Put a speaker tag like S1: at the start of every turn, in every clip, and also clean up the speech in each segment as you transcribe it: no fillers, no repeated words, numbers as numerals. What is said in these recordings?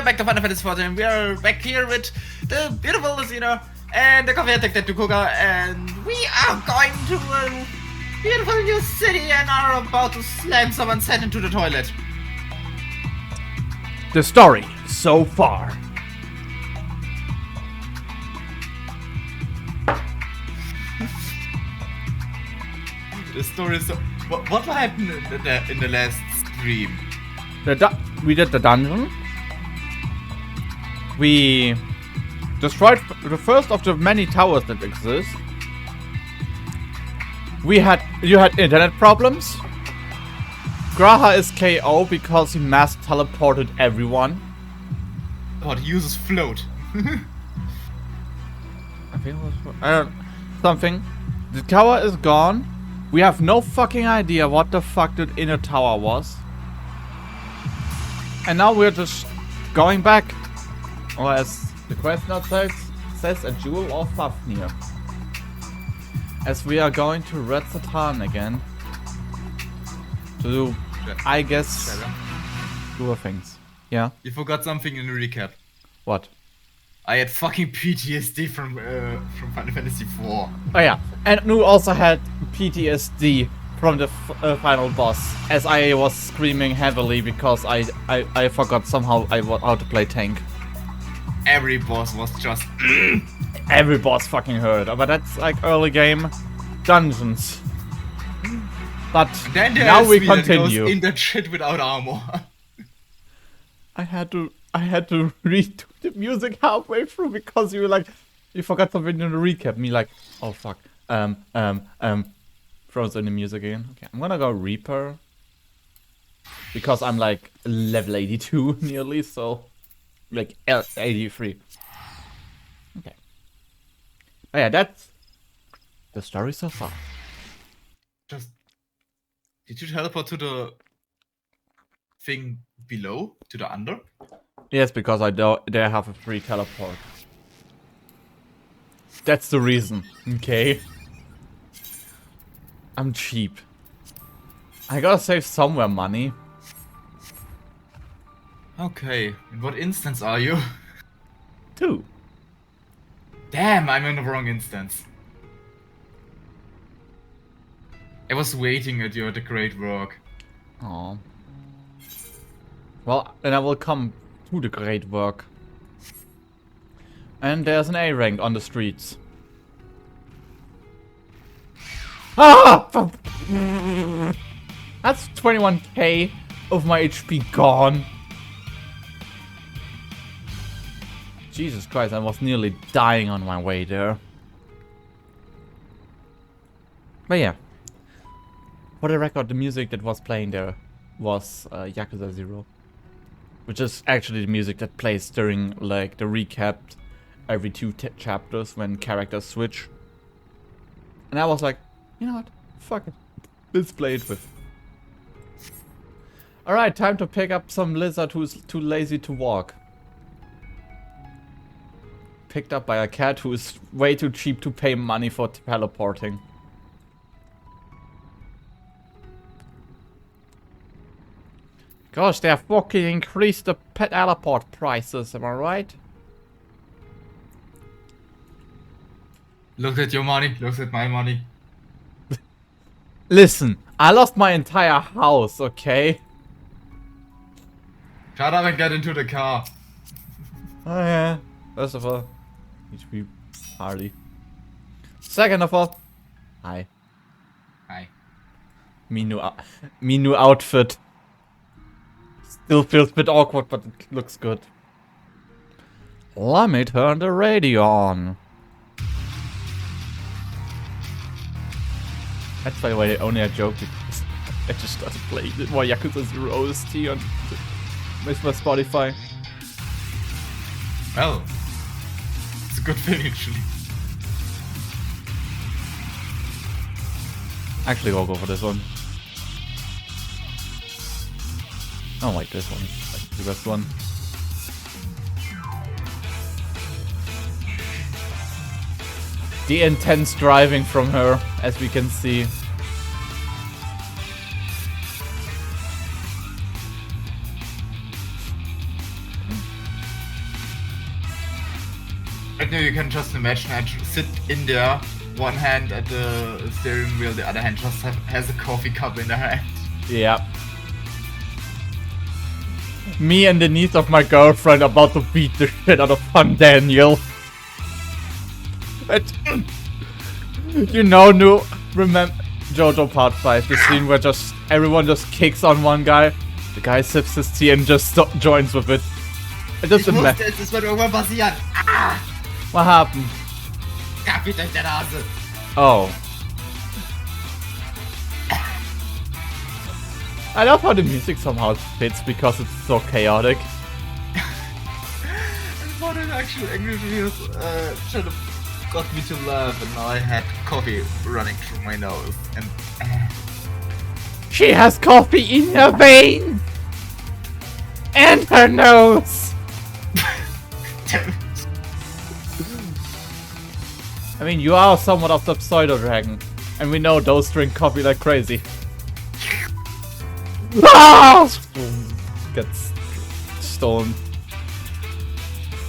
S1: welcome back to Final Fantasy XIV. We are back here with the beautiful Lucina and the coffee attack Tukuga, and we are going to a beautiful new city and are about to slam someone's head into the toilet.
S2: The story so far.
S1: The story is so... What happened in the last stream?
S2: We did the dungeon. We destroyed the first of the many towers that exist. You had internet problems. Graha is KO because he mass teleported everyone.
S1: Oh, he uses float.
S2: I think it was something. The tower is gone. We have no fucking idea what the fuck the inner tower was. And now we're just going back. Or as the quest note says, a jewel of Fafnir. As we are going to Red Satan again. To do, I guess, do things. Yeah?
S1: You forgot something in the recap.
S2: What?
S1: I had fucking PTSD from Final Fantasy IV.
S2: Oh yeah, and nous also had PTSD from the final boss, as I was screaming heavily because I forgot somehow how to play tank.
S1: Every boss was just...
S2: Every boss fucking hurt, but that's like early game dungeons. But
S1: then
S2: now we continue.
S1: That goes in that shit without armor.
S2: I had to read the music halfway through because you forgot something in the recap. Me like, oh fuck. Throws in the music again. Okay, I'm gonna go Reaper. Because I'm like level 82 nearly, so like 83. Okay. Oh yeah, that's the story so far.
S1: Did you teleport to the thing below? To the under?
S2: Yes, because they have a free teleport. That's the reason, okay? I'm cheap. I gotta save somewhere money.
S1: Okay, in what instance are you?
S2: 2.
S1: Damn, I'm in the wrong instance. I was waiting at the great work.
S2: Oh. Well, then I will come to the great work. And there's an A rank on the streets. Ah! That's 21k of my HP gone. Jesus Christ, I was nearly dying on my way there. But yeah. For the record, the music that was playing there was Yakuza 0. Which is actually the music that plays during like the recap every 2 chapters when characters switch. And I was like, you know what? Fuck it. Let's play it with. Alright, time to pick up some lizard who's too lazy to walk. Picked up by a cat who is way too cheap to pay money for teleporting. Gosh, they have fucking increased the pet teleport prices, am I right?
S1: Look at your money, look at my money.
S2: Listen, I lost my entire house, okay?
S1: Shut up and get into the car.
S2: Oh yeah. First of all, HP Harley. Second of all, hi.
S1: Hi.
S2: Me new outfit. Still feels a bit awkward, but it looks good. Let me turn the radio on. That's by the way only a joke because I just started playing more Yakuza 0 OST on my Spotify.
S1: Well, it's a good thing actually.
S2: Actually, I'll go for this one. Oh wait, this one is like the best one. The intense driving from her, as we can see.
S1: I know you can just imagine I sit in there, one hand at the steering wheel, the other hand just has a coffee cup in her hand.
S2: Yeah. Me and the niece of my girlfriend about to beat the shit out of Fun Daniel. You know, remember JoJo Part 5, the scene where just everyone just kicks on one guy, the guy sips his tea and just joins with it. It doesn't matter.
S1: Es wird irgendwann passieren. Ah!
S2: What happened?
S1: Kaffee durch der Nase.
S2: Oh. I love how the music somehow fits because it's so chaotic.
S1: And for the actual English videos, should have got me to laugh, and now I had coffee running through my nose. And
S2: She has coffee in her vein! And her nose!
S1: damn it.
S2: I mean, you are somewhat of the pseudo dragon, and we know those drink coffee like crazy. Ah! Gets stoned.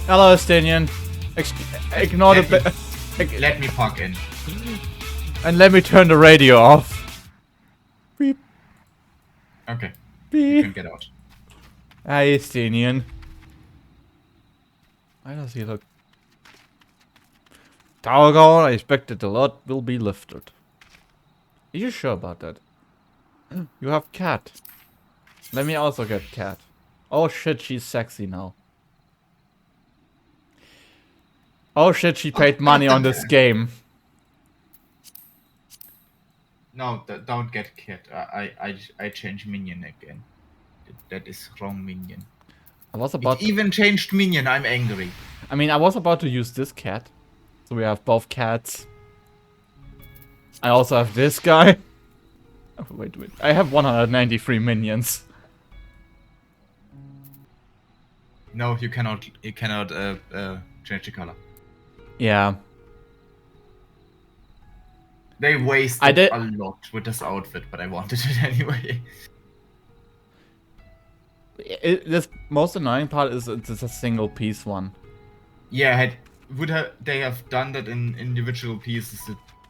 S2: Hello, Estinian. Ignore the
S1: Let me park in.
S2: and let me turn the radio off. Beep.
S1: Okay, you can
S2: Beep.
S1: get out.
S2: Hi, Estinian. Why does he look? Doggone, I expected a lot will be lifted. Are you sure about that? You have cat. Let me also get cat. Oh shit, she's sexy now. Oh shit, she paid money on this game.
S1: No, don't get kid. I change minion again. That is wrong minion.
S2: I was about
S1: It even changed minion. I'm angry.
S2: I mean, I was about to use this cat. So we have both cats. I also have this guy. Oh, wait. I have 193 minions.
S1: No, you cannot. You cannot change the color.
S2: Yeah.
S1: They wasted
S2: I did-
S1: a lot with this outfit, but I wanted it anyway.
S2: This most annoying part is it's a single piece one.
S1: Yeah, they have done that in individual pieces,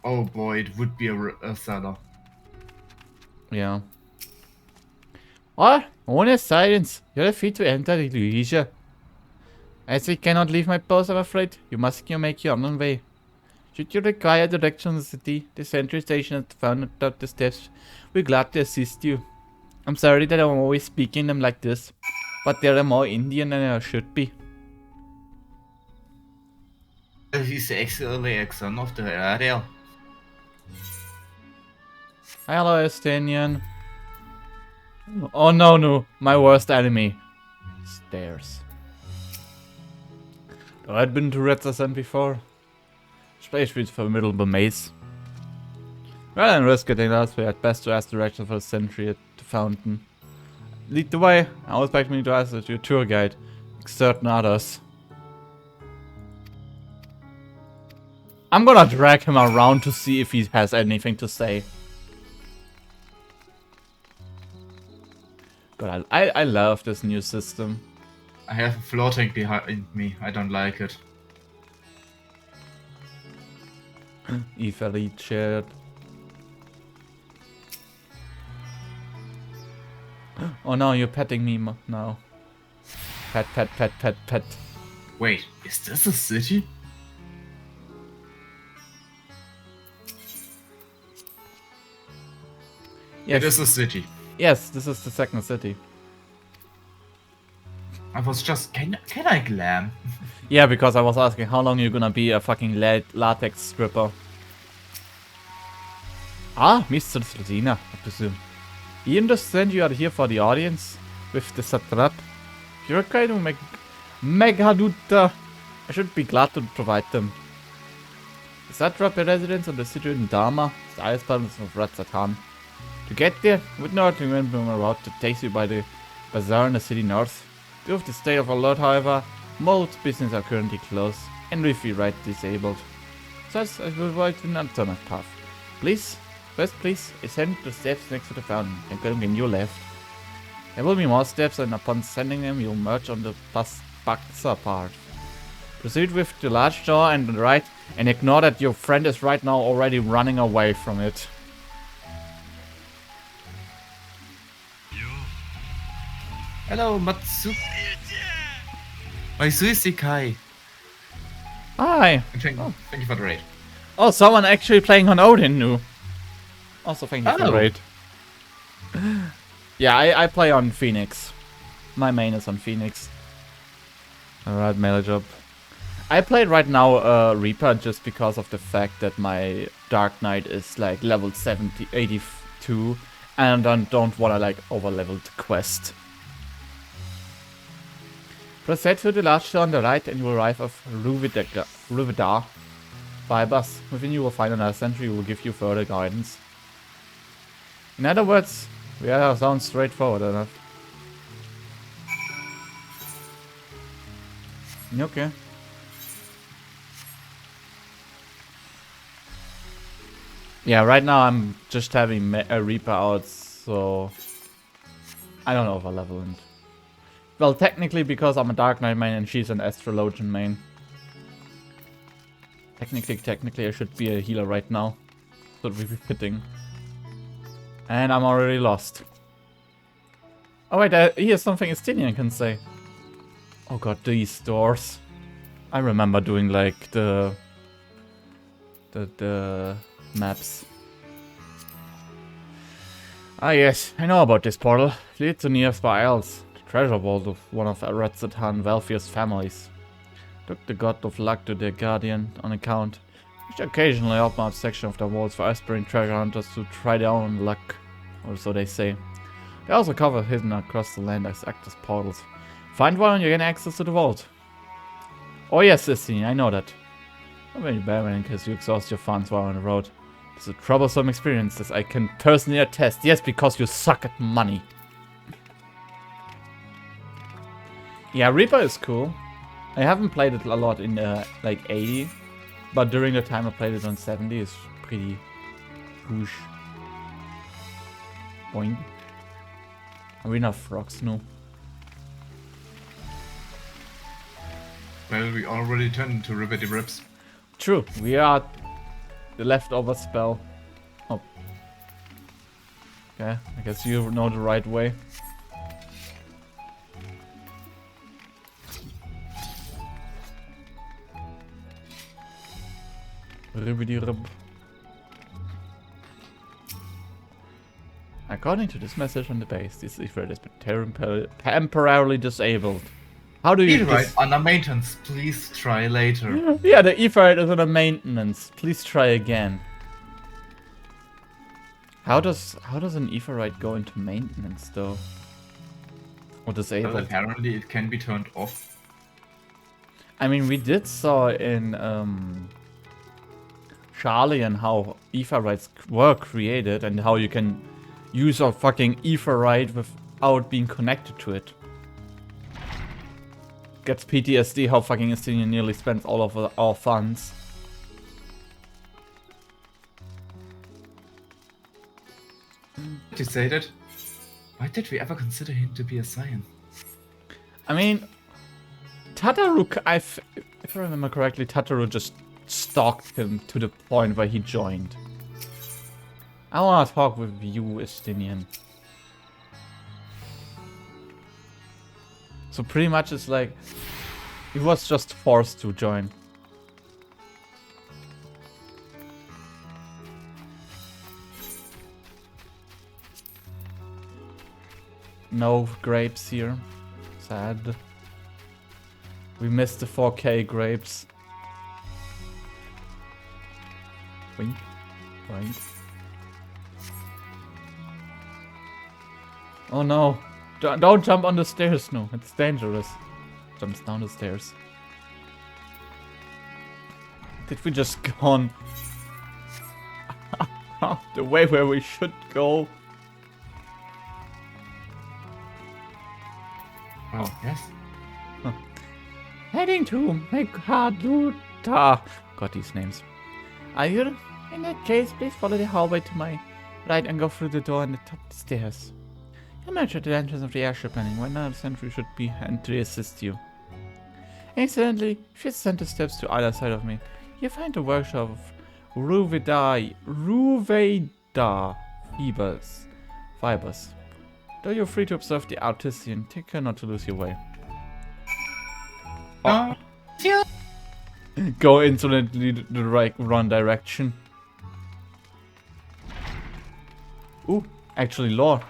S1: oh boy, it would be a seller.
S2: Yeah. What? Only silence. You're free to enter the leisure. As we cannot leave my post, I'm afraid. You must make your own way. Should you require direction in the city, the sentry station at the front of the steps. We're glad to assist you. I'm sorry that I'm always speaking them like this, but they're more Indian than I should be.
S1: He's actually a son of the area.
S2: Hello, Estonian. Oh no, my worst enemy. Stairs. I'd been to Red Ascent before. Space with formidable maze. Rather than risk getting lost, we had best to ask direction for the sentry at the fountain. Lead the way. I was expecting me to ask as your tour guide, like certain others. I'm gonna drag him around to see if he has anything to say. God, I love this new system.
S1: I have a floating behind me. I don't like it.
S2: Evilly shared. Oh no, you're petting me now. Pet.
S1: Wait, is this a city?
S2: Yes.
S1: It is a city.
S2: Yes, this is the second city.
S1: I was just, can I glam?
S2: Yeah, because I was asking how long you're gonna be a fucking latex stripper. Ah, Mr. Sredina, I presume. You understand you are here for the audience? With the satrap? You're kind of Megaduta. I should be glad to provide them. The satrap a residence of the city in Dharma, the highest province of Ratsatan. To get there, would not remember a route that takes you by the bazaar in the city north. Due to the state of alert, however, most businesses are currently closed and Wi-Fi right disabled. Thus, I will avoid an alternate path. Please, ascend the steps next to the fountain and continue left. There will be more steps, and upon ascending them, you'll merge on the Baksa path. Proceed with the large door and the right, and ignore that your friend is right now already running away from it.
S1: Hello, Matsu. Maisuisi Kai.
S2: Hi.
S1: Thank you for the raid.
S2: Oh, someone actually playing on Odin knew. Also, thank you for the raid. Yeah, I play on Phoenix. My main is on Phoenix. Alright, melee job. I played right now Reaper just because of the fact that my Dark Knight is like level 82 and I don't want to like over-level the quest. Proceed to the large door on the right and you will arrive of Ruvidar by bus. Within you will find another sentry who will give you further guidance. In other words, yeah, sounds straightforward enough. Okay. Yeah, right now I'm just having a Reaper out, so I don't over-level and... Well, technically because I'm a Dark Knight main and she's an Astrologian main. Technically I should be a healer right now. So it would be fitting. And I'm already lost. Oh wait, here's something Estinian can say. Oh god, these doors. I remember doing like the maps. Ah yes, I know about this portal. Lead to nearby Isles, the treasure vault of one of Aratzatan wealthiest families. Took the god of luck to their guardian on account, which occasionally open up section of the walls for aspiring treasure hunters to try their own luck, or so they say. They also cover hidden across the land as active portals. Find one and you gain access to the vault. Oh yes, Sistine, I know that. Not very bad in case you exhaust your funds while on the road. It's a troublesome experience, as I can personally attest. Yes, because you suck at money. Yeah, Reaper is cool. I haven't played it a lot in like 80, but during the time I played it on 70, it's pretty whoosh. Boing. Arena of Frogs, no.
S1: Well, we already turned into Ribbity Rips.
S2: True, we are the leftover spell. Oh. Okay, I guess you know the right way. Ribbity rib. According to this message on the base, this Ifrit has been temporarily disabled. How do you...
S1: Right, under maintenance, please try later.
S2: Yeah, the Ifrit is under maintenance. Please try again. How does an Ifrit go into maintenance though? Or disabled?
S1: Well, apparently it can be turned off.
S2: I mean, we did saw in Charlie and how Ifrites were created and how you can use a fucking Ifrit without being connected to it. Gets PTSD how fucking Estinian nearly spends all of our funds.
S1: To say that, why did we ever consider him to be a Saiyan?
S2: I mean, Tataru, if I remember correctly, Tataru just stalked him to the point where he joined. I wanna talk with you, Estinian. So pretty much it's like, he was just forced to join. No grapes here. Sad. We missed the 4K grapes. Wink. Wink. Oh no. Don't jump on the stairs, no. It's dangerous. Jumps down the stairs. Did we just go on the way where we should go?
S1: Oh, yes.
S2: Huh. Heading to Megaluta. Got these names. Are you? In that case, please follow the hallway to my right and go through the door on the top of the stairs. Emerge at the entrance of the airship landing. Right now, the sentry should be and to assist you. Instantly, she sent the steps to either side of me. You find the workshop of Ruveda Fibers. Though you're free to observe the artisan, take care not to lose your way.
S1: No.
S2: Go insolently the right wrong direction. Ooh, actually lore.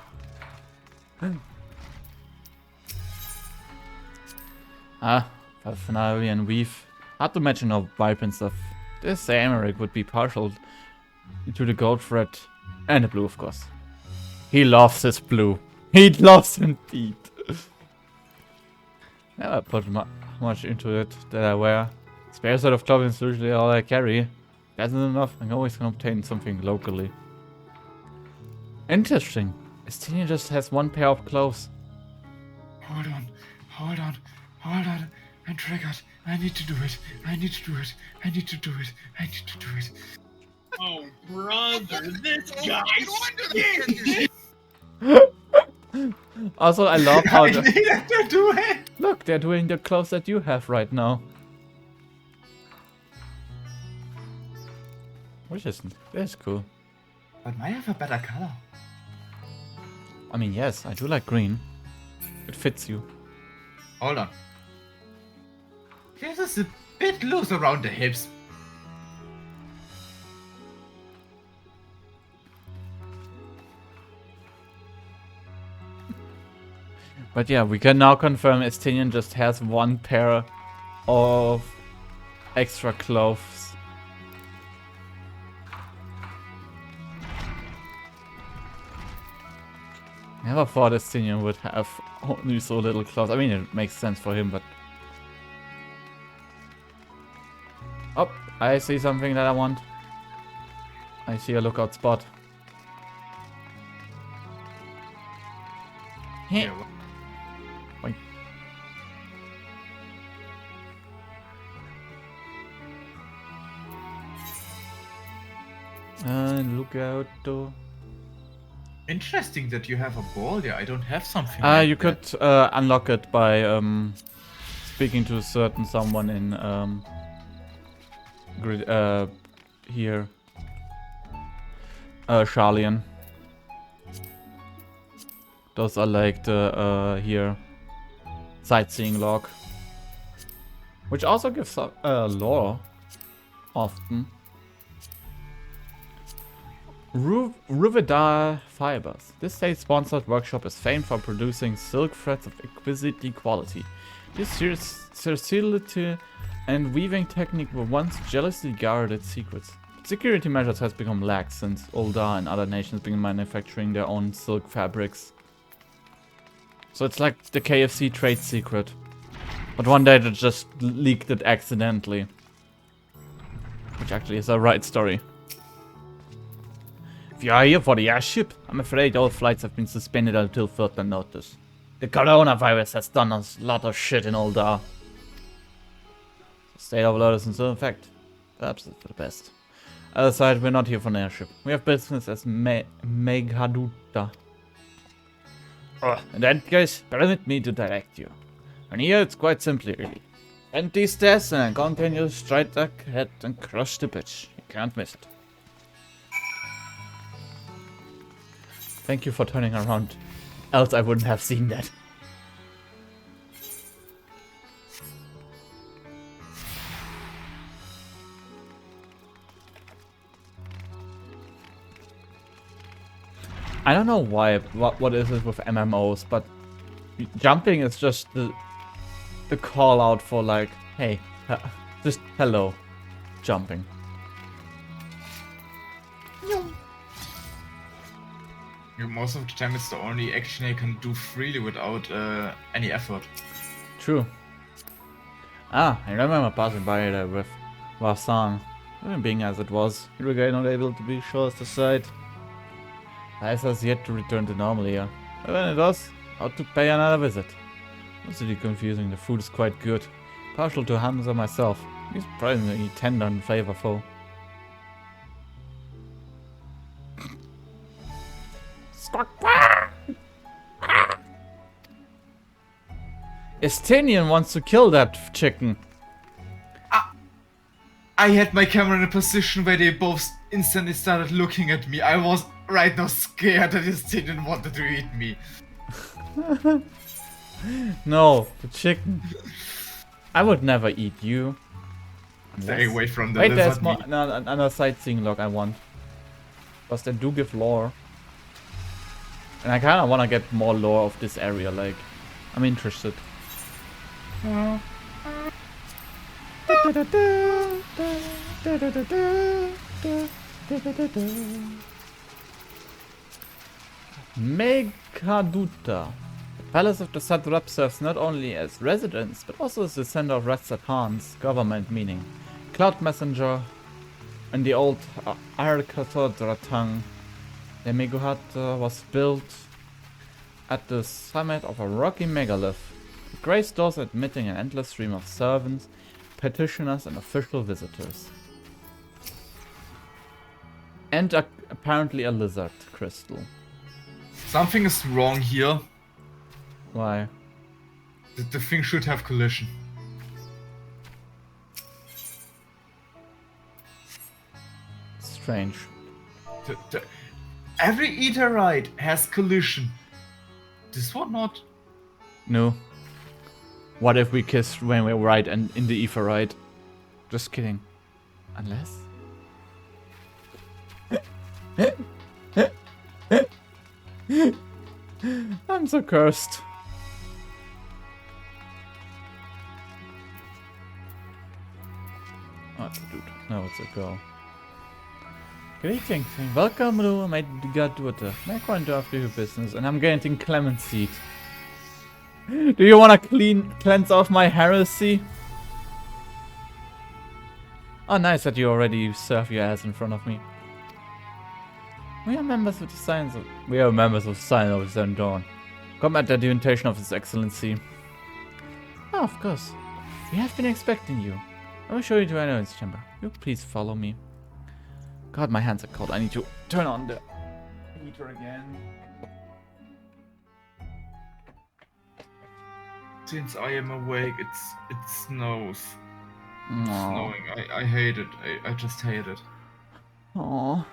S2: Finale and weave. Hard to imagine how vibrant stuff. This Americ would be partial to the gold thread and the blue, of course. He loves his blue. He loves indeed. Never put much into it that I wear. Spare set of clothing is usually all I carry. That's not enough. I always can obtain something locally. Interesting. Estinia just has one pair of clothes.
S1: Hold on. I'm triggered. I need to do it.
S3: Oh, brother, this guy.
S2: Also, I love how
S1: I needed to do it.
S2: look, they're doing the clothes that you have right now. Which isn't. That's cool.
S1: But might have a better color.
S2: I mean, yes, I do like green. It fits you.
S1: Hold on. This is a bit loose around the hips.
S2: But yeah, we can now confirm Estinian just has one pair of extra clothes. Never thought Estinian would have only so little clothes. I mean, it makes sense for him, but... Oh, I see something that I want. I see a lookout spot.
S1: Yeah,
S2: Wait. Lookout door.
S1: interesting that you have a ball there. I don't have something.
S2: You could unlock it by speaking to a certain someone in here. Charlian. Those are like the here sightseeing log, which also gives lore often. Ruveda Fibers. This state-sponsored workshop is famed for producing silk threads of exquisite quality. This versatility and weaving technique were once jealously guarded secrets. Security measures has become lax since Uldar and other nations began manufacturing their own silk fabrics. So it's like the KFC trade secret. But one day they just leaked it accidentally. Which actually is a right story. If you are here for the airship, I'm afraid all flights have been suspended until further notice. The coronavirus has done a lot of shit in Uldar. State of alert is in still effect. Perhaps it's for the best. Other side, we're not here for an airship. We have business as Meghaduta. In that case, permit me to direct you. And here it's quite simply really. End these tests and then continue straight ahead and crush the bitch. You can't miss it. Thank you for turning around. Else I wouldn't have seen that. I don't know why, what is it with MMOs, but jumping is just the call out for like, hey, just hello, jumping.
S1: Most of the time it's the only action you can do freely without any effort.
S2: True. I remember passing by there with Wasan. Being as it was, he was not able to be sure as the sight. Life has yet to return to normal here. But when it does, I ought to pay another visit. It's really confusing, the food is quite good. Partial to Hamza myself. He's surprisingly tender and flavorful. Estinian wants to kill that chicken.
S1: I had my camera in a position where they both instantly started looking at me. I was right now scared that Estinian wanted to eat me.
S2: No, the chicken. I would never eat you.
S1: Stay away from the
S2: Wait, there's
S1: lizard
S2: more,
S1: meat.
S2: no, another sightseeing log I want. Because they do give lore. And I kinda wanna get more lore of this area, like, I'm interested. Megaduta. The palace of the satrap serves not only as residence, but also as the center of Ratsat Khan's government, meaning cloud messenger. In the old Arkatodra tongue, the Meguhat was built at the summit of a rocky megalith. It graced doors admitting an endless stream of servants, petitioners, and official visitors. And apparently a lizard crystal.
S1: Something is wrong here.
S2: Why?
S1: The thing should have collision.
S2: Strange.
S1: Every Etherite has collision. This one not.
S2: No. What if we kissed when we were right and in the ether right? Just kidding. Unless? I'm so cursed. Oh, it's a dude. No, it's a girl. Greetings. Welcome to my daughter. May I go after your business? And I'm getting clemency. Do you want to cleanse off my heresy? Oh, nice that you already serve your ass in front of me. We are members of the Science of... We are members of Science of Zen Dawn. Come at the invitation of His Excellency. Oh, of course. We have been expecting you. I will show you to Annoyance Chamber. Will you please follow me? God, my hands are cold. I need to turn on the heater again.
S1: Since I am awake, it snows.
S2: Aww.
S1: Snowing. I hate it. I just hate it.
S2: Aww.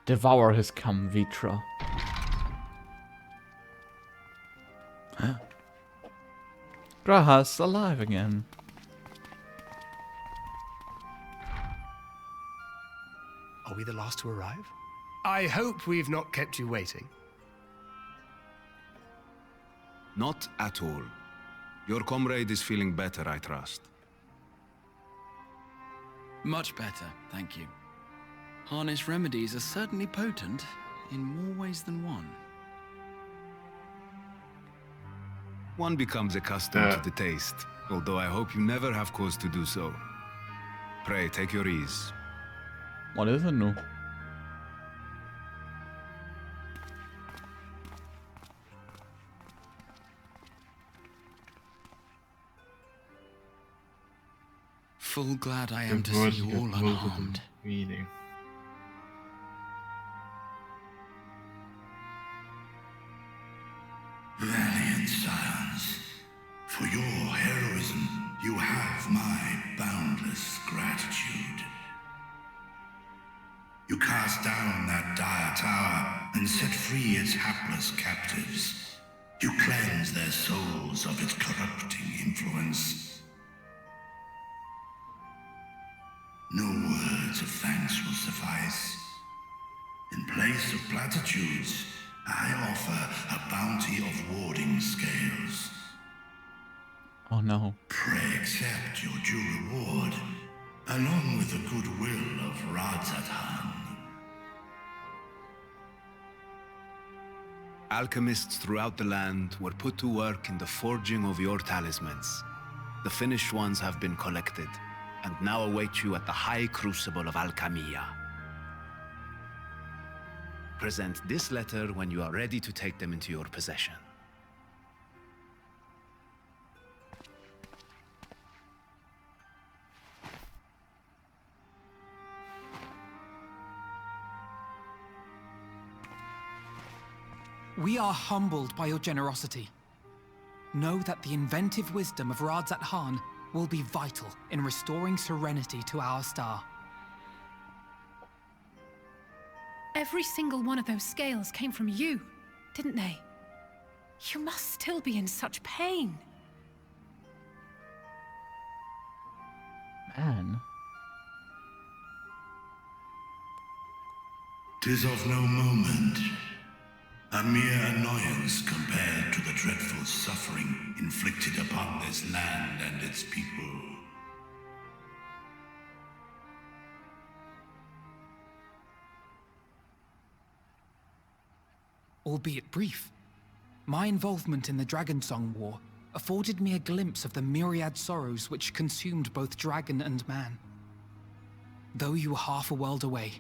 S2: Devour his cum vitra. Graha's alive again.
S4: Are we the last to arrive? I hope we've not kept you waiting.
S5: Not at all. Your comrade is feeling better, I trust.
S6: Much better, thank you. Harness remedies are certainly potent in more ways than one.
S5: One becomes accustomed to the taste, although I hope you never have cause to do so. Pray, take your ease.
S2: What is it now?
S6: Full glad I am to see you all unharmed.
S1: Meaning.
S7: Valiant sons, for your heroism, you have my boundless gratitude. You cast down that dire tower and set free its hapless captives. You cleanse their souls of its corrupting influence. No words of thanks will suffice. In place of platitudes, I offer a bounty of warding scales.
S2: Oh no.
S7: Pray accept your due reward, along with the goodwill of Radzatan.
S5: Alchemists throughout the land were put to work in the forging of your talismans. The finished ones have been collected, and now await you at the High Crucible of Alchemia. Present this letter when you are ready to take them into your possession.
S8: We are humbled by your generosity. Know that the inventive wisdom of Radzat Han will be vital in restoring serenity to our star.
S9: Every single one of those scales came from you, didn't they? You must still be in such pain.
S2: Man.
S7: 'Tis of no moment. A mere annoyance compared to the dreadful suffering inflicted upon this land and its people.
S8: Albeit brief, my involvement in the Dragonsong War afforded me a glimpse of the myriad sorrows which consumed both dragon and man. Though you were half a world away,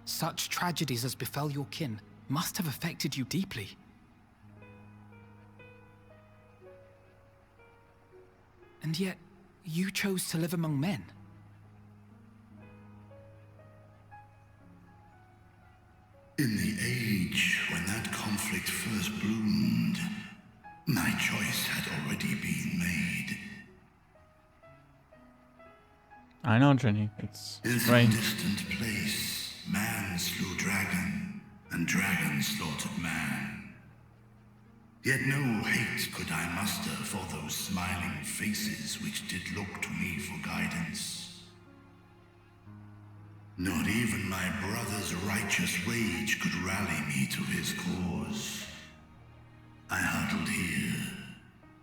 S8: such tragedies as befell your kin must have affected you deeply. And yet, you chose to live among men.
S7: In the age when that conflict first bloomed, my choice had already been made.
S2: I know, Jenny. It's
S7: In some
S2: strange.
S7: distant place, man slew dragon, and dragon slaughtered man. Yet no hate could I muster for those smiling faces which did look to me for guidance. Not even my brother's righteous rage could rally me to his cause. I huddled here,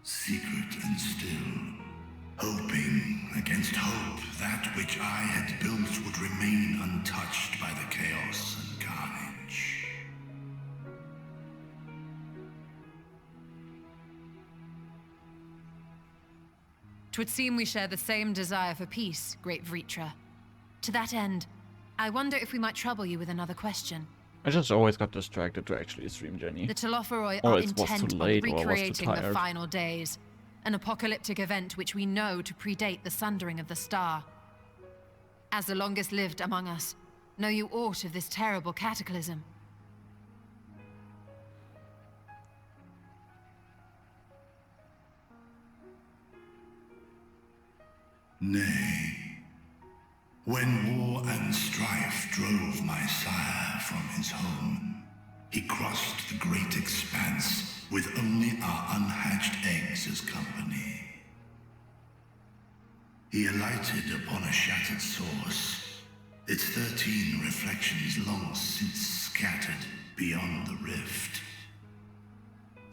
S7: secret and still, hoping against hope that which I had built would remain untouched by the chaos and carnage.
S10: Twould seem we share the same desire for peace, great Vritra. To that end, I wonder if we might trouble you with another question.
S2: I just always got distracted to actually stream Jenny.
S10: The Telophoroi
S2: Or
S10: are
S2: it was too
S10: intent on
S2: late, or I was too
S10: recreating the
S2: tired.
S10: final days, an apocalyptic event which we know to predate the sundering of the star. As the longest lived among us, know you aught of this terrible cataclysm?
S7: Nay. When war and strife drove my sire from his home, he crossed the great expanse with only our unhatched eggs as company. He alighted upon a shattered source, its 13 reflections long since scattered beyond the rift.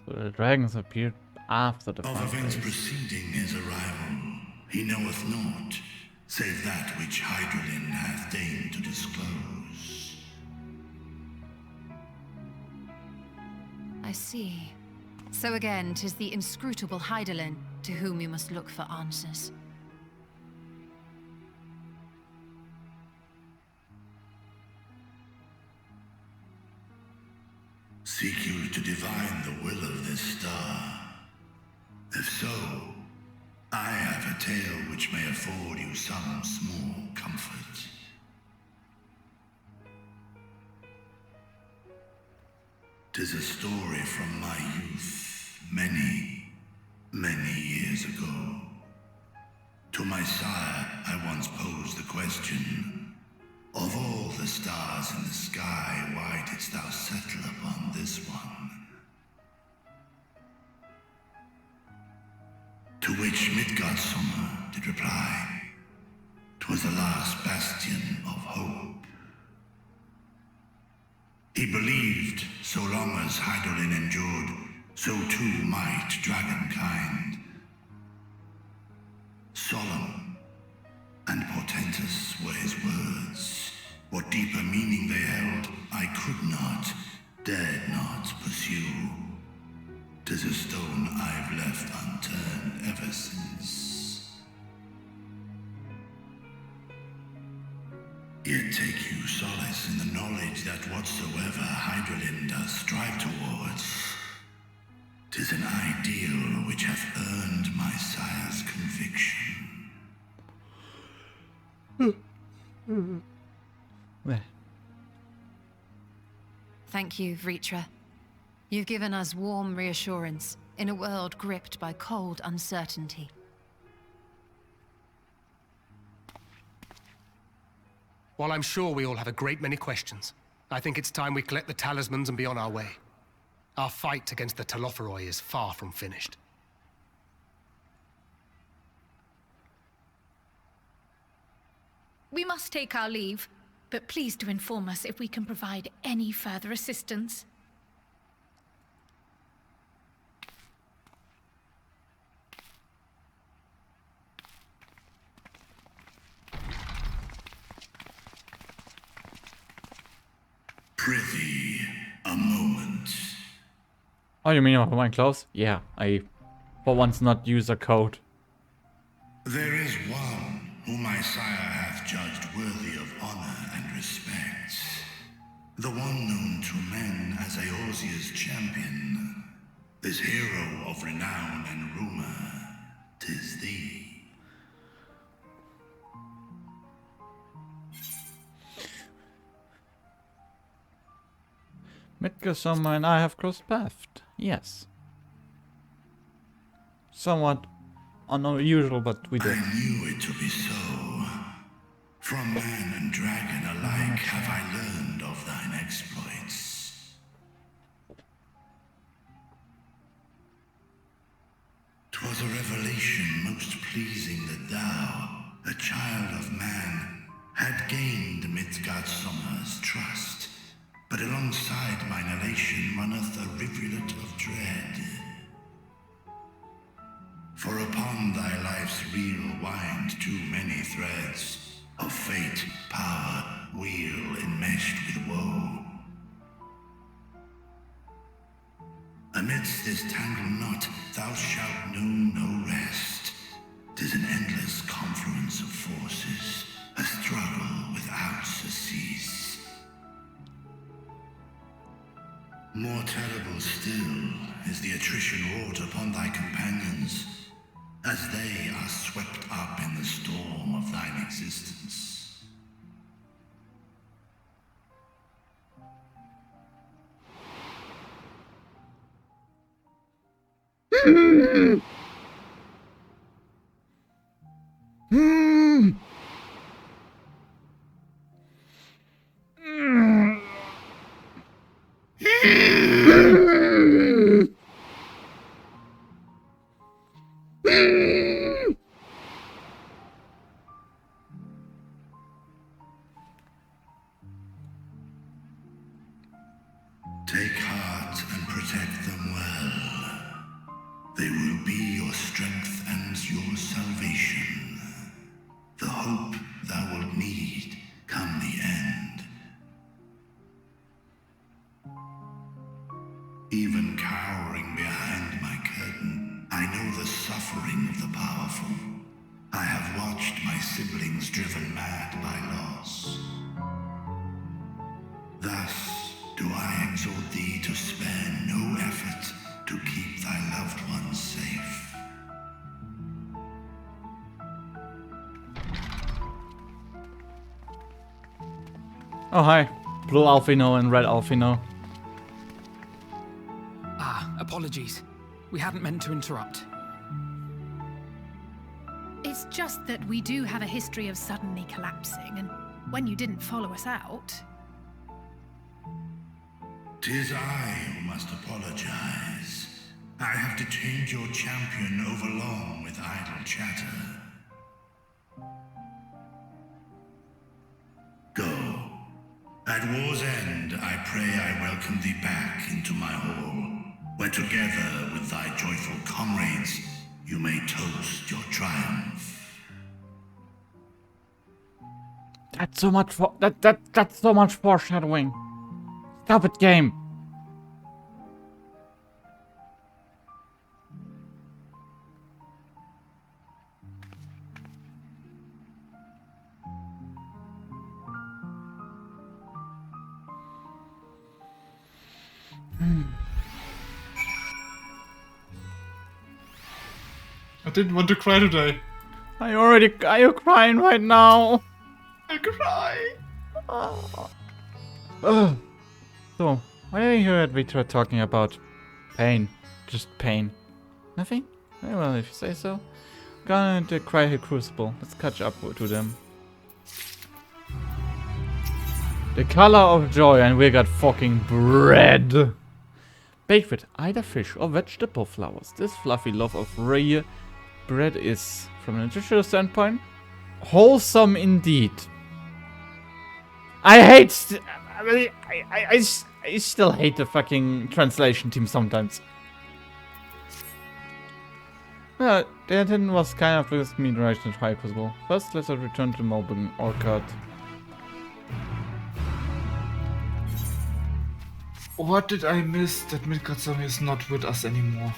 S2: So the dragons appeared after the
S7: Of
S2: fight
S7: events
S2: phase.
S7: preceding his arrival, he knoweth naught, save that which Hydralin hath deigned to disclose.
S10: I see. So again, 'tis the inscrutable Hydaelyn to whom you must look for answers.
S7: Seek you to divine the will of this star? If so, I have a tale which may afford you some small comfort. Tis a story from my youth, many, many years ago. To my sire, I once posed the question, of all the stars in the sky, why didst thou settle upon this one? To which Midgardsormr did reply, 'twas the last bastion of hope. He believed so long as Hydaelyn endured, so too might dragonkind. Solemn and portentous were his words. What deeper meaning they held, I could not, dared not pursue. 'Tis a stone I've left unturned ever since. Yet take you solace in the knowledge that whatsoever Hydralyn does strive towards, 'tis an ideal which hath earned my sire's conviction.
S2: Meh.
S10: Thank you, Vritra. You've given us warm reassurance in a world gripped by cold uncertainty.
S4: While I'm sure we all have a great many questions, I think it's time we collect the talismans and be on our way. Our fight against the Telophoroi is far from finished.
S9: We must take our leave, but please do inform us if we can provide any further assistance.
S7: Prithee, a moment.
S2: Oh, you mean my clothes? Yeah, I for once not use a code.
S7: There is one whom my sire hath judged worthy of honor and respect. The one known to men as Eorzea's champion. This hero of renown and rumor, 'tis thee.
S2: Midgårdsummer and I have crossed paths. Yes. Somewhat unusual, but we did.
S7: I knew it to be so. From man and dragon alike have I learned of thine exploits. 'Twas a revelation most pleasing that thou, a child of man, had gained Midgårdsummer's trust. But alongside mine elation runneth a rivulet of dread. For upon thy life's reel wind too many threads of fate, power, wheel enmeshed with woe. Amidst this tangled knot thou shalt know no rest. 'Tis an endless confluence of forces, a struggle without surcease. More terrible still is the attrition wrought upon thy companions, as they are swept up in the storm of thine existence. Take heart and protect them well. They will be your strength and your salvation. The hope thou wilt need come the end. Even cowering behind my curtain, I know the suffering of the powerful. I have watched my siblings driven mad by loss. Thus do I exhort thee to spare no effort to keep thy loved ones safe.
S2: Oh, hi. Blue Alphino and Red Alphino.
S8: Ah, apologies. We hadn't meant to interrupt.
S9: It's just that we do have a history of suddenly collapsing, and when you didn't follow us out...
S7: 'Tis I who must apologize. I have detained your champion overlong with idle chatter. Go. At war's end, I pray I welcome thee back into my hall, where together with thy joyful comrades, you may toast your triumph.
S2: That's so much that's so much foreshadowing. Stop it, game.
S1: I didn't want to cry today.
S2: Are you crying right now?
S1: I cry.
S2: So, Why did I hear Victor talking about pain? Just pain. Nothing? Very well, if you say so. Gonna to cry her crucible. Let's catch up to them. The color of joy, and we got fucking bread. Baked with either fish or vegetable flowers. This fluffy loaf of rare bread is, from a nutritional standpoint, wholesome indeed. I still hate the fucking translation team sometimes. Well, the attendant was kind of with me direction as high as possible. First, let's return to Melbourne Orchard.
S1: What did I miss that Midgard is not with us anymore?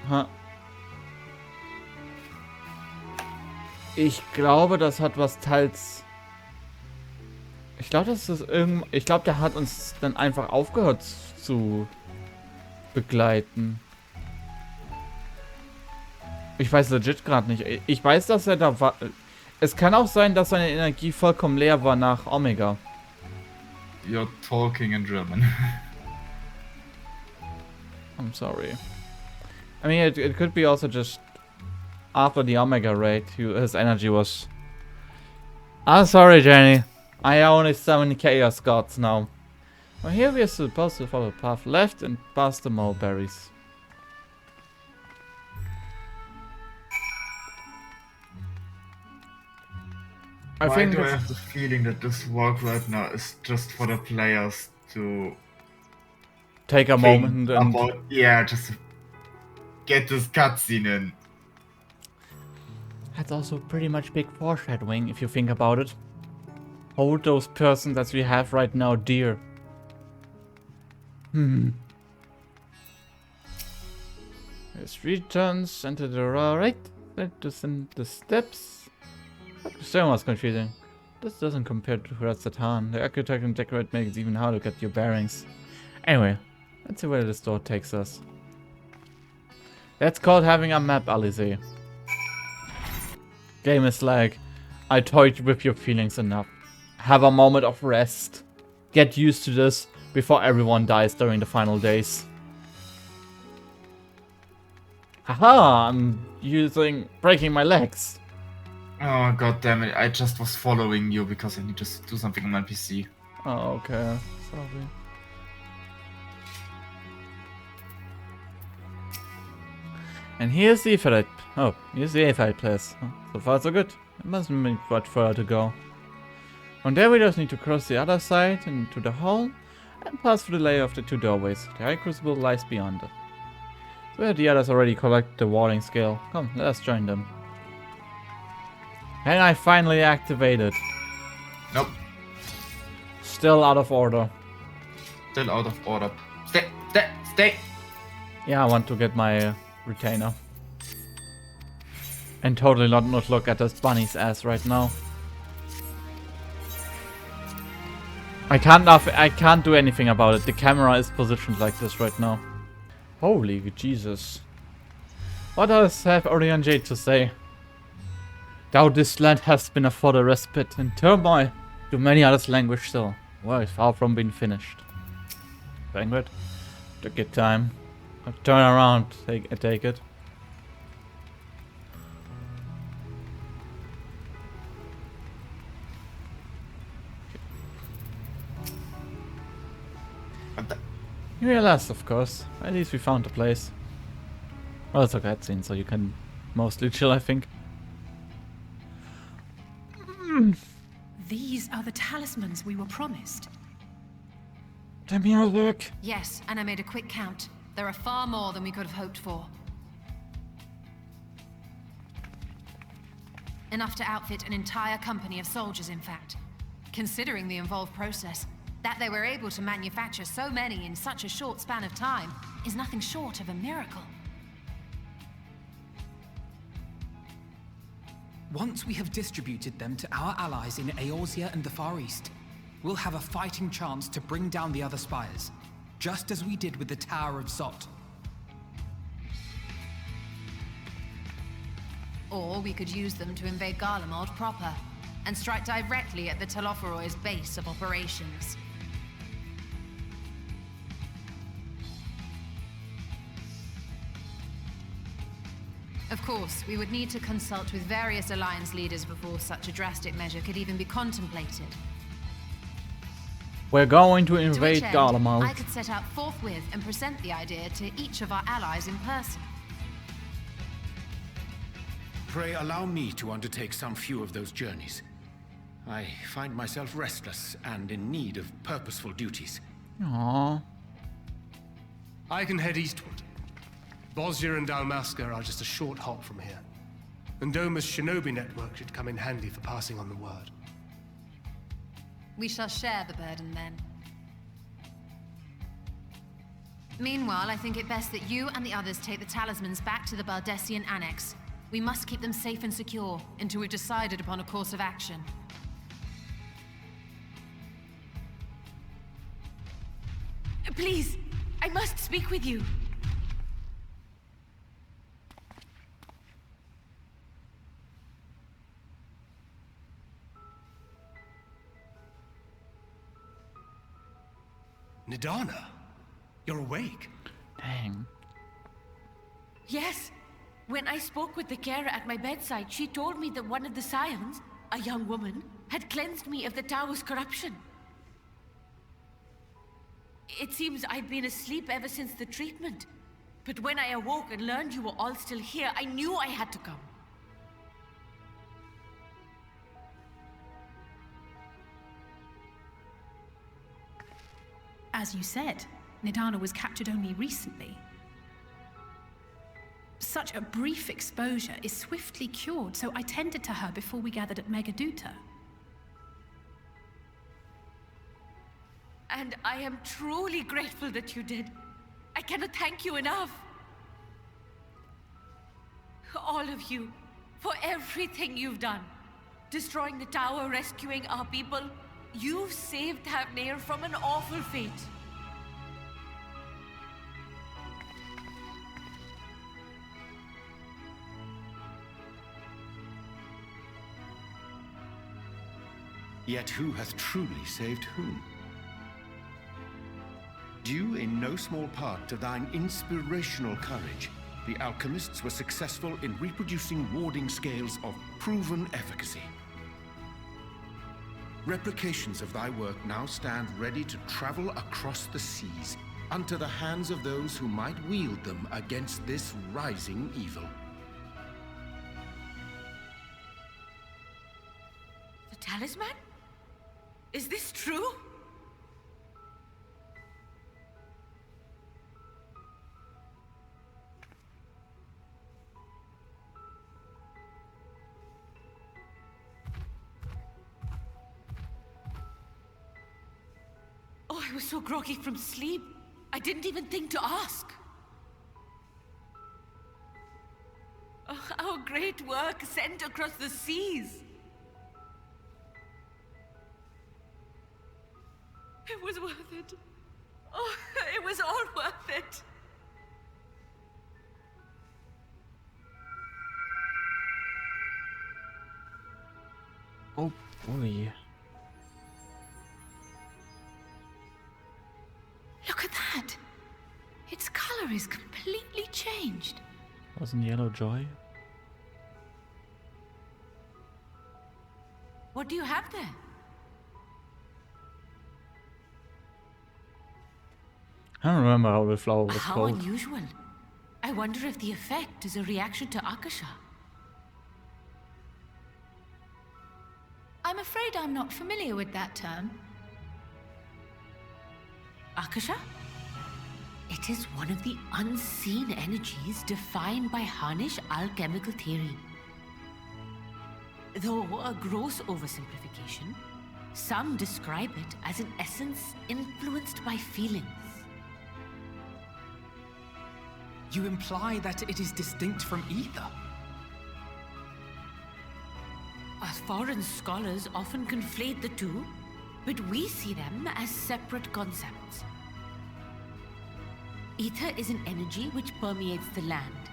S2: Huh. Ich glaube, das hat was teils... Ich glaube, das ist ich glaube, der hat uns dann einfach aufgehört zu begleiten. Ich weiß legit gerade nicht. Ich weiß, dass er da war. Es kann auch sein, dass seine Energie vollkommen leer war nach Omega.
S1: You're talking in German.
S2: I'm sorry. I mean, it could be also just after the Omega raid, his energy was... I'm sorry, Jenny. I only summon Chaos Gods now. Well, here we are supposed to follow the path left and past the mulberries.
S1: I have the feeling that this work right now is just for the players to
S2: take a moment and
S1: just to get this cutscene in.
S2: That's also pretty much big foreshadowing if you think about it. Hold those persons that we have right now dear. There's 3 turns and to the right. That descend the steps. So much confusing. This doesn't compare to Ratsatan. The architect and decorate makes it even harder to get your bearings. Anyway, let's see where this door takes us. That's called having a map, Alize. Game is like, I toyed with your feelings enough. Have a moment of rest. Get used to this before everyone dies during the final days. Haha, I'm breaking my legs.
S1: Oh god damn it, I just was following you because I need to do something on my PC.
S2: Oh, okay. Sorry. And here's the Aphrodite. Oh, here's the Aphrodite place. Oh, so far so good. It mustn't be much further to go. From there we just need to cross the other side into the hall and pass through the layer of the 2 doorways. The High Crucible lies beyond it. So the others already collect the warding scale. Come, let us join them. And I finally activated.
S1: Nope.
S2: Still out of order.
S1: Still out of order. Stay!
S2: Yeah, I want to get my retainer. And totally not look at this bunny's ass right now. I can't do anything about it. The camera is positioned like this right now. Holy Jesus. What does have Orion Jade to say? Thou this land has been a further respite and turmoil to many others language still. Well, it's far from being finished. Banquet? Took your time. I'll turn around, take it. You realize, of course. At least we found a place. Well, it's a cutscene, so you can mostly chill, I think.
S9: These are the talismans we were promised.
S2: The music.
S10: Yes, and I made a quick count. There are far more than we could have hoped for. Enough to outfit an entire company of soldiers, in fact. Considering the involved process, that they were able to manufacture so many in such a short span of time is nothing short of a miracle.
S8: Once we have distributed them to our allies in Eorzea and the Far East, we'll have a fighting chance to bring down the other spires, just as we did with the Tower of Zot.
S10: Or we could use them to invade Garlemald proper, and strike directly at the Telophoroid's base of operations. Of course, we would need to consult with various Alliance leaders before such a drastic measure could even be contemplated.
S2: We're going to
S10: To which
S2: invade
S10: end,
S2: Garlemald.
S10: I could set out forthwith and present the idea to each of our allies in person.
S11: Pray allow me to undertake some few of those journeys. I find myself restless and in need of purposeful duties.
S2: Aww.
S4: I can head eastward. Bosnia and Dalmasca are just a short hop from here. And Doma's shinobi network should come in handy for passing on the word.
S10: We shall share the burden then. Meanwhile, I think it best that you and the others take the talismans back to the Baldessian Annex. We must keep them safe and secure until we've decided upon a course of action.
S9: Please, I must speak with you.
S4: Nidana, you're awake.
S2: Dang.
S9: Yes. When I spoke with the carer at my bedside, she told me that one of the scions, a young woman, had cleansed me of the tower's corruption. It seems I'd been asleep ever since the treatment. But when I awoke and learned you were all still here, I knew I had to come.
S12: As you said, Nidana was captured only recently. Such a brief exposure is swiftly cured, so I tended to her before we gathered at Megaduta.
S9: And I am truly grateful that you did. I cannot thank you enough. All of you, for everything you've done. Destroying the tower, rescuing our people. You've saved Thavnair from an awful fate.
S11: Yet who hath truly saved whom? Due in no small part to thine inspirational courage, the alchemists were successful in reproducing warding scales of proven efficacy. Replications of thy work now stand ready to travel across the seas, unto the hands of those who might wield them against this rising evil.
S9: The talisman? Is this true? Oh, I was so groggy from sleep. I didn't even think to ask. Oh, our great work sent across the seas. It was worth it. Oh, it was all worth it.
S2: Oh boy.
S12: Look at that! Its color is completely changed.
S2: Wasn't yellow joy?
S9: What do you have there?
S2: I don't remember how the flower was
S9: How
S2: called.
S9: unusual. I wonder if the effect is a reaction to Akasha.
S12: I'm afraid I'm not familiar with that term.
S9: Akasha? It is one of the unseen energies defined by Harnish alchemical theory. Though a gross oversimplification, some describe it as an essence influenced by feelings.
S8: You imply that it is distinct from ether?
S9: Foreign scholars often conflate the two, but we see them as separate concepts. Ether is an energy which permeates the land.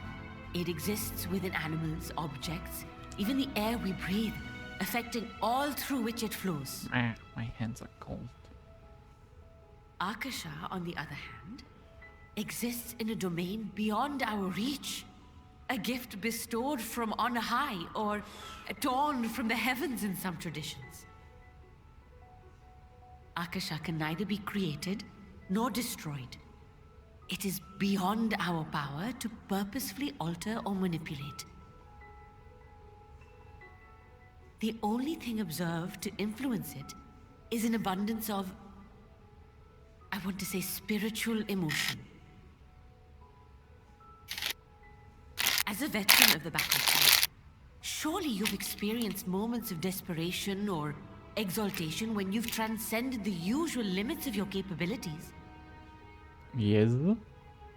S9: It exists within animals, objects, even the air we breathe, affecting all through which it flows.
S2: My hands are cold.
S9: Akasha, on the other hand, exists in a domain beyond our reach. A gift bestowed from on high, or torn from the heavens in some traditions. Akasha can neither be created nor destroyed. It is beyond our power to purposefully alter or manipulate. The only thing observed to influence it is an abundance of, I want to say, spiritual emotion. As a veteran of the battlefield, surely you've experienced moments of desperation or exaltation when you've transcended the usual limits of your capabilities.
S2: Yes.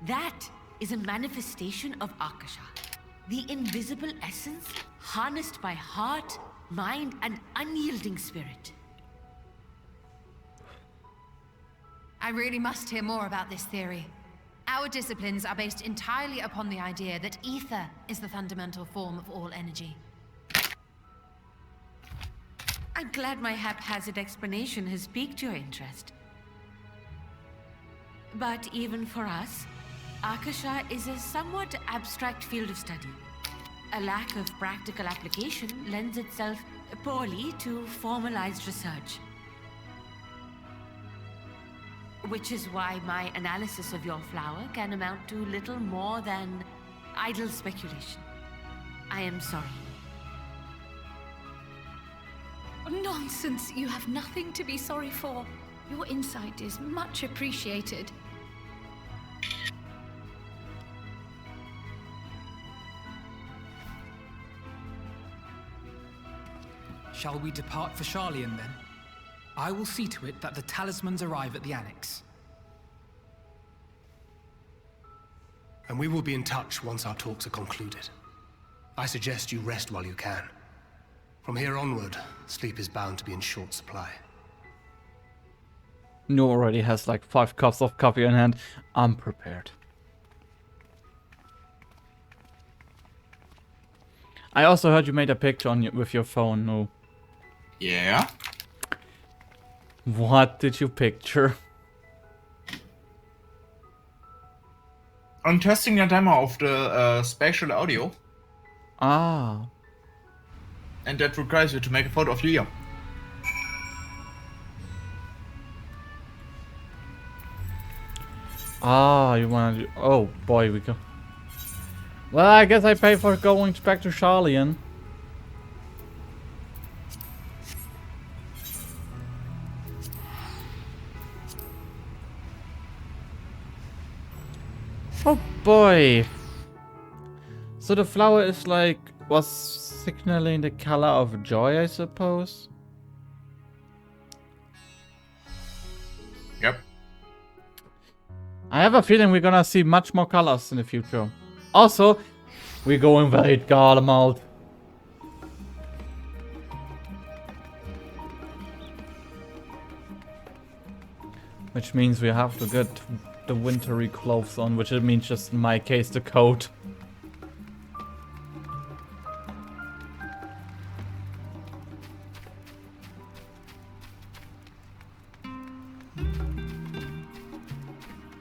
S9: That is a manifestation of Akasha, the invisible essence harnessed by heart, mind, and unyielding spirit.
S10: I really must hear more about this theory. Our disciplines are based entirely upon the idea that ether is the fundamental form of all energy.
S9: I'm glad my haphazard explanation has piqued your interest. But even for us, Akasha is a somewhat abstract field of study. A lack of practical application lends itself poorly to formalized research. Which is why my analysis of your flower can amount to little more than idle speculation. I am sorry.
S12: Nonsense. You have nothing to be sorry for. Your insight is much appreciated.
S8: Shall we depart for Sharlayan then? I will see to it that the talismans arrive at the Annex.
S4: And we will be in touch once our talks are concluded. I suggest you rest while you can. From here onward, sleep is bound to be in short supply.
S2: Nu already has like 5 cups of coffee in hand. I'm prepared. I also heard you made a picture on with your phone, Nu.
S1: Yeah?
S2: What did you picture?
S1: I'm testing a demo of the spatial audio.
S2: Ah.
S1: And that requires you to make a photo of your ear.
S2: Ah, you wanna do... Oh, boy, we go... Well, I guess I pay for going back to Sharlayan. Oh boy. So the flower is like, was signaling the color of joy, I suppose?
S1: Yep.
S2: I have a feeling we're gonna see much more colors in the future. Also, we're going very Garlemald mode. Which means we have to get the wintry clothes on, which it means just in my case the coat.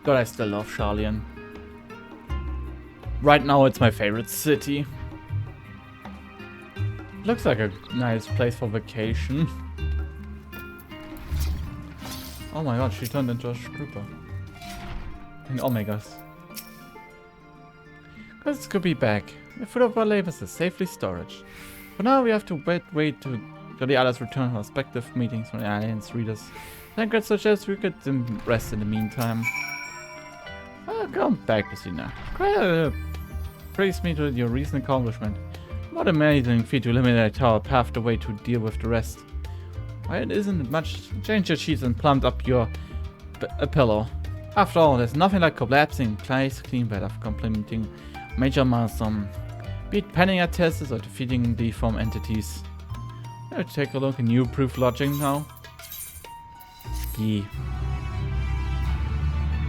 S2: God, I still love Sharlayan. Right now it's my favorite city. Looks like a nice place for vacation. Oh my god, she turned into a trooper. And omegas. This could be back. The food of our labors is safely storage. For now we have to wait till the others return from respective meetings from the Alliance readers. Then could suggest we could rest in the meantime. I'll come back to see now. Praise me to your recent accomplishment. What amazing feat to eliminate our path the way to deal with the rest. Why it isn't much, change your sheets and plump up your a pillow. After all, there's nothing like collapsing place clean bed of complementing major milestone. Be it penning at tests or defeating deformed entities. Let's take a look at new proof logic now. Yeah.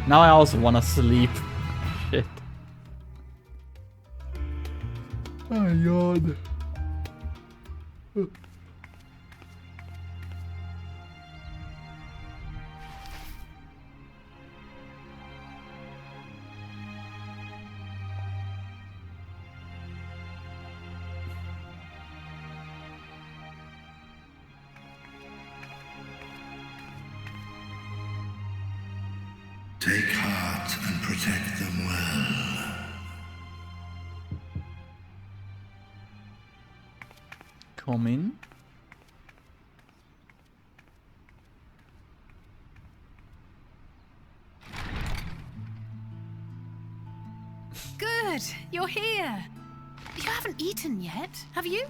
S2: Now I also wanna sleep. Shit. Oh god.
S7: Take heart and protect them well.
S2: Come in.
S12: Good, you're here. You haven't eaten yet, have you?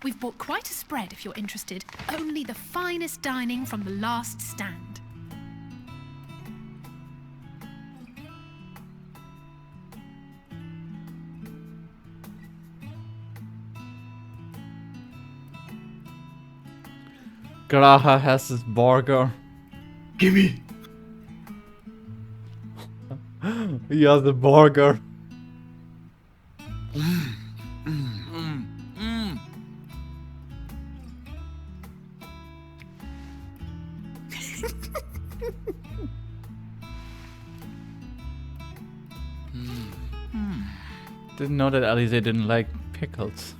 S12: We've bought quite a spread if you're interested. Only the finest dining from the last stand.
S2: Graha has his burger.
S1: Gimme!
S2: He has the burger. Didn't know that Alize didn't like pickles.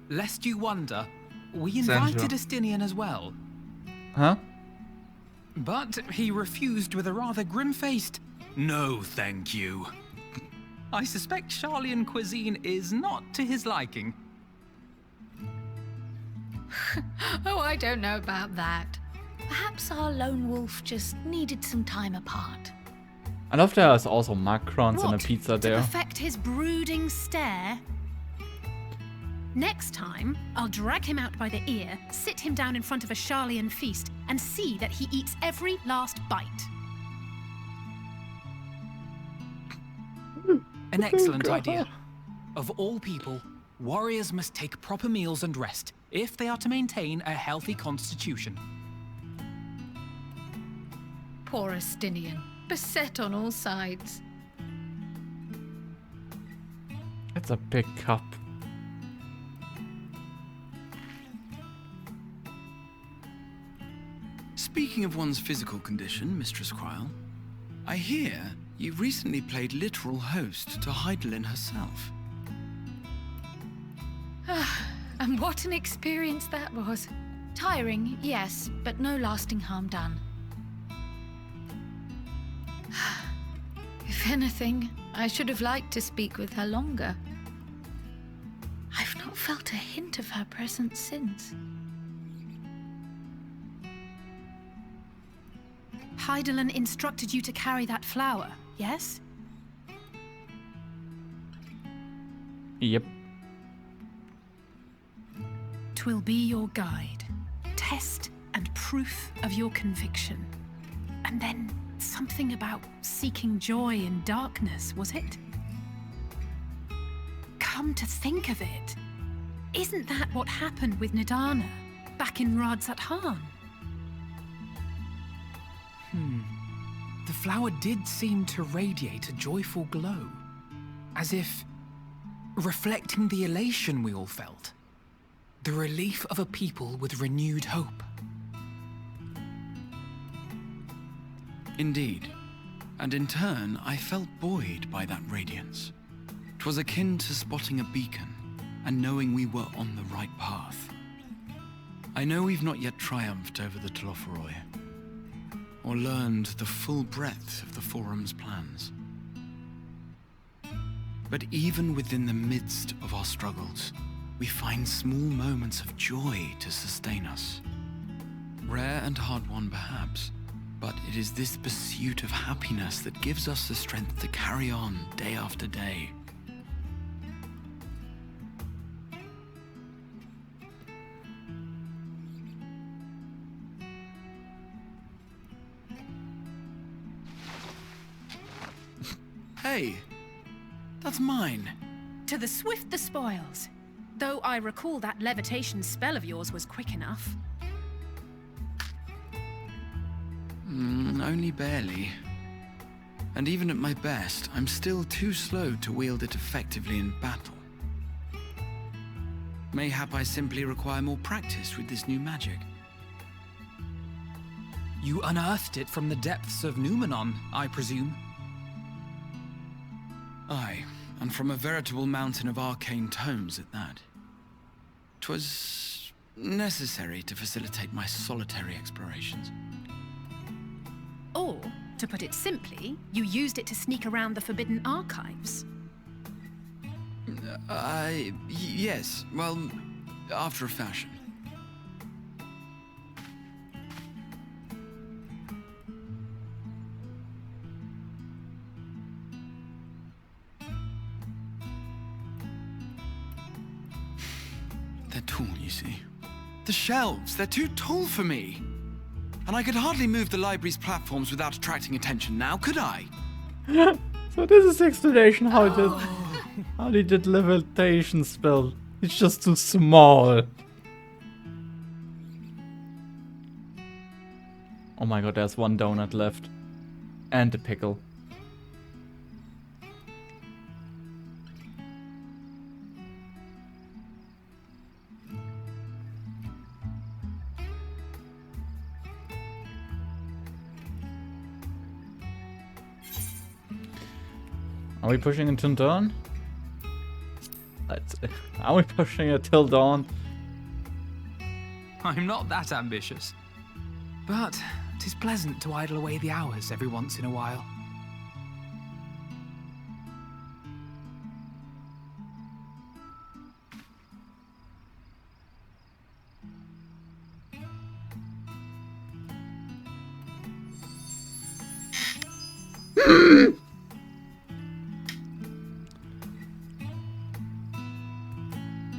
S8: Lest you wonder, we invited Estinian as well.
S2: Huh?
S8: But he refused with a rather grim-faced, "No, thank you." I suspect Sharlayan cuisine is not to his liking.
S12: Oh, I don't know about that. Perhaps our lone wolf just needed some time apart.
S2: I love there is also macarons and a pizza
S12: To
S2: there.
S12: perfect his brooding stare? Next time, I'll drag him out by the ear, sit him down in front of a Sharlayan feast, and see that he eats every last bite.
S8: An excellent idea. Of all people, warriors must take proper meals and rest if they are to maintain a healthy constitution.
S12: Poor Estinian, beset on all sides.
S2: It's a big cup.
S6: Speaking of one's physical condition, Mistress Cryle, I hear you recently played literal host to Heidelin herself.
S12: And what an experience that was. Tiring, yes, but no lasting harm done. If anything, I should have liked to speak with her longer. I've not felt a hint of her presence since. Heidelin instructed you to carry that flower, yes?
S2: Yep.
S12: 'Twill be your guide, test and proof of your conviction. And then something about seeking joy in darkness, was it? Come to think of it, isn't that what happened with Nidana back in Radzat Han?
S8: The flower did seem to radiate a joyful glow, as if reflecting the elation we all felt, the relief of a people with renewed hope.
S6: Indeed, and in turn, I felt buoyed by that radiance. 'Twas akin to spotting a beacon and knowing we were on the right path. I know we've not yet triumphed over the Telophoroi, or learned the full breadth of the Forum's plans. But even within the midst of our struggles, we find small moments of joy to sustain us. Rare and hard-won perhaps, but it is this pursuit of happiness that gives us the strength to carry on day after day. Hey, that's mine.
S12: To the swift the spoils. Though I recall that levitation spell of yours was quick enough.
S6: Only barely. And even at my best, I'm still too slow to wield it effectively in battle. Mayhap I simply require more practice with this new magic.
S8: You unearthed it from the depths of Numenon, I presume?
S6: Aye, and from a veritable mountain of arcane tomes at that. 'Twas necessary to facilitate my solitary explorations.
S12: To put it simply, you used it to sneak around the forbidden archives.
S6: Yes. Well, after a fashion. They're tall, you see. The shelves, they're too tall for me. And I could hardly move the library's platforms without attracting attention now, could I?
S2: So this is explanation how they did levitation spell. It's just too small. Oh my god, there's one donut left. And a pickle. Are we pushing until dawn? Are we pushing it till dawn?
S8: I'm not that ambitious. But 'tis pleasant to idle away the hours every once in a while.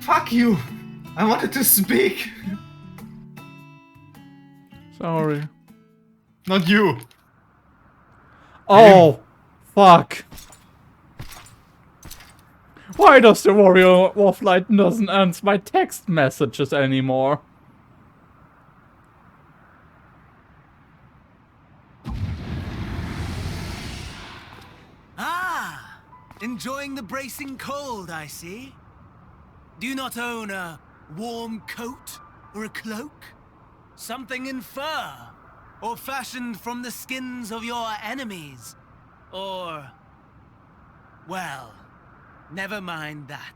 S1: Fuck you! I wanted to speak!
S2: Sorry.
S1: Not you!
S2: Oh! Fuck! Why does the warrior of light doesn't answer my text messages anymore?
S13: Ah! Enjoying the bracing cold, I see. Do you not own a warm coat or a cloak? Something in fur? Or fashioned from the skins of your enemies? Or... well, never mind that.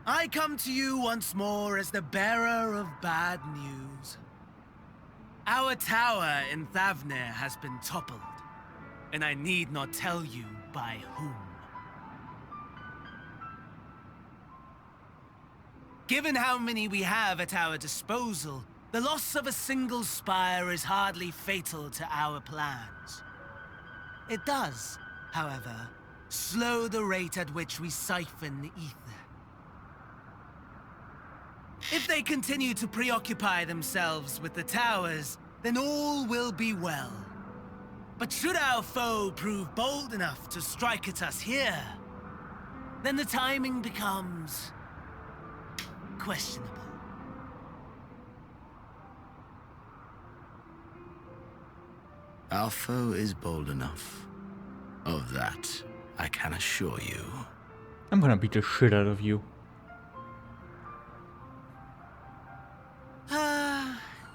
S13: I come to you once more as the bearer of bad news. Our tower in Thavnir has been toppled, and I need not tell you by whom. Given how many we have at our disposal, the loss of a single spire is hardly fatal to our plans. It does, however, slow the rate at which we siphon the ether. If they continue to preoccupy themselves with the towers, then all will be well. But should our foe prove bold enough to strike at us here, then the timing becomes... questionable.
S5: Our foe is bold enough. Of that, I can assure you.
S2: I'm gonna beat the shit out of you.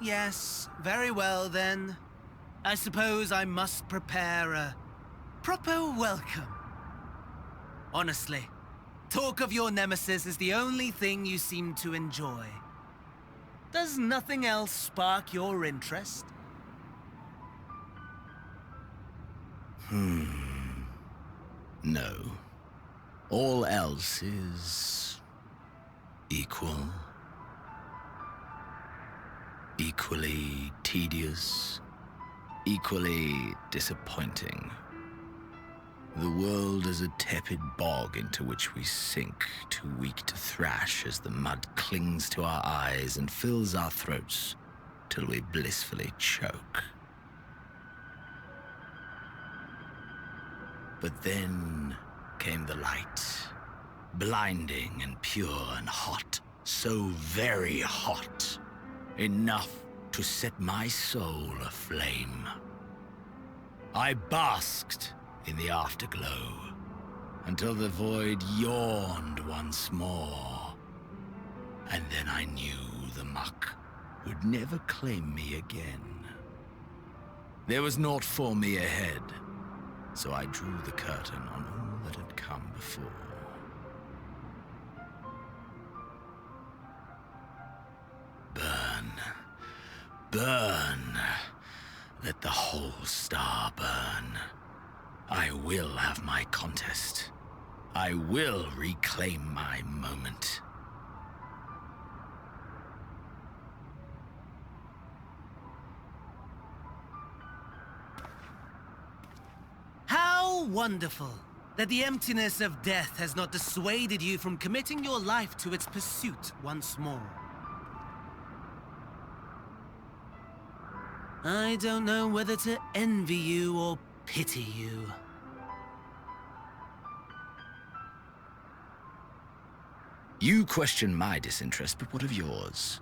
S13: Yes, very well then. I suppose I must prepare a proper welcome. Honestly, talk of your nemesis is the only thing you seem to enjoy. Does nothing else spark your interest?
S5: No. All else is... equal. Equally tedious. Equally disappointing. The world is a tepid bog into which we sink, too weak to thrash as the mud clings to our eyes and fills our throats till we blissfully choke. But then came the light, blinding and pure and hot, so very hot, enough to set my soul aflame. I basked in the afterglow until the void yawned once more, and then I knew the muck would never claim me again. There was naught for me ahead, so I drew the curtain on all that had come before. Burn, burn, let the whole star burn. I will have my contest. I will reclaim my moment.
S13: How wonderful that the emptiness of death has not dissuaded you from committing your life to its pursuit once more. I don't know whether to envy you or pity you.
S5: You question my disinterest, but what of yours?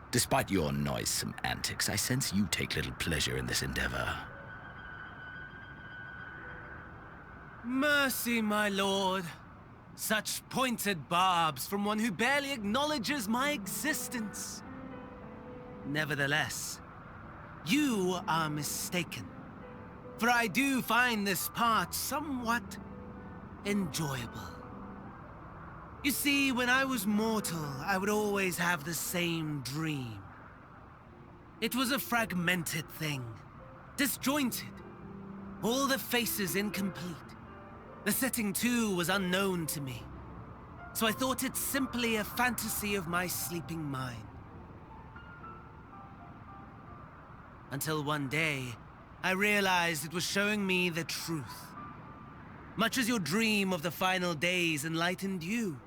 S5: Despite your noisome antics, I sense you take little pleasure in this endeavor.
S13: Mercy, my lord. Such pointed barbs from one who barely acknowledges my existence. Nevertheless, you are mistaken. For I do find this part somewhat enjoyable. You see, when I was mortal, I would always have the same dream. It was a fragmented thing, disjointed, all the faces incomplete. The setting, too, was unknown to me, so I thought it simply a fantasy of my sleeping mind. Until one day, I realized it was showing me the truth. Much as your dream of the final days enlightened you.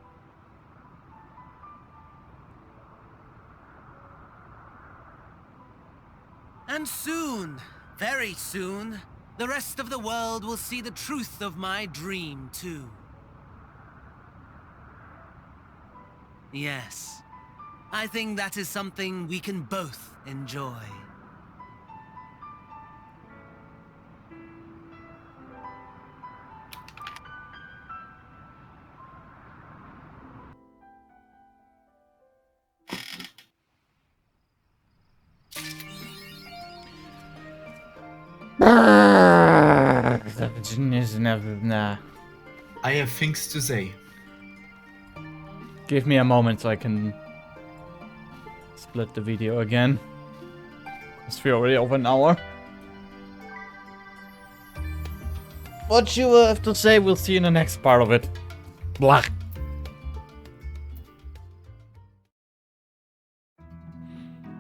S13: And soon, very soon, the rest of the world will see the truth of my dream, too. Yes, I think that is something we can both enjoy.
S3: I have things to say.
S2: Give me a moment so I can split the video again. It's already over an hour. What you have to say, we'll see in the next part of it. Blah.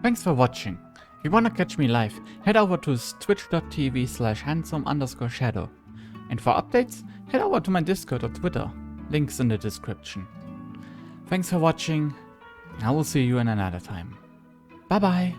S2: Thanks for watching. If you wanna catch me live, head over to twitch.tv/handsome_shadow. And for updates, head over to my Discord or Twitter. Links in the description. Thanks for watching, and I will see you in another time. Bye bye!